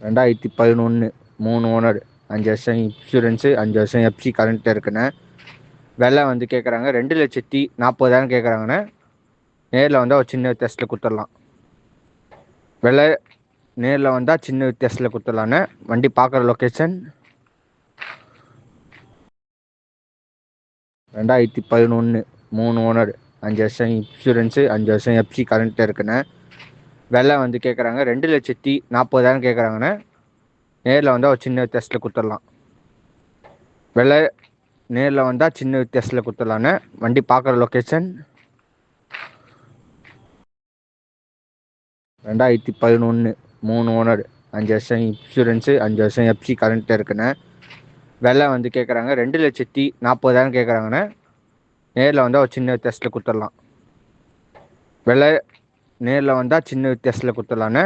2011 3 owner, 5 வருஷம் insurance, 5 வருஷம் FC கரண்ட்டில் இருக்குண்ணே. விலை வந்து கேட்குறாங்க 2,40,000 கேட்குறாங்கண்ணே. நேரில் வந்தால் ஒரு சின்ன வித்தியாசத்தில் கொடுத்துடலாம். விலை நேரில் வந்தால் சின்ன வித்தியாசத்தில் கொடுத்துடலாண்ணே. வண்டி பார்க்குற லொக்கேஷன் 2011 3 ஓனர், 5 வருஷம் இன்சூரன்ஸு, 5 வருஷம் எஃப்சி கரண்ட்டில் இருக்குண்ணே. விலை வந்து கேட்குறாங்க 2,40,000 கேட்குறாங்கண்ணே. நேரில் வந்தால் ஒரு சின்ன வித்தியாசத்தில் கொடுத்துடலாம். விலை நேரில் வந்தால் சின்ன வித்தியாசத்தில் கொடுத்துடலாண்ணே. வண்டி பார்க்குற லொக்கேஷன் 2011 3 ஓனர், 5 வருஷம் இன்சூரன்ஸு, 5 வருஷம் எஃப்சி கரண்ட்டில் இருக்குண்ணே. விலை வந்து கேட்குறாங்க 2,40,000 கேட்குறாங்கண்ணே. நேரில் வந்தால் ஒரு சின்ன வித்தியாசத்தில் கொடுத்துடலாம். விலை நேரில் வந்தால் சின்ன வித்தியாசத்தில் கொடுத்துடலாண்ணே.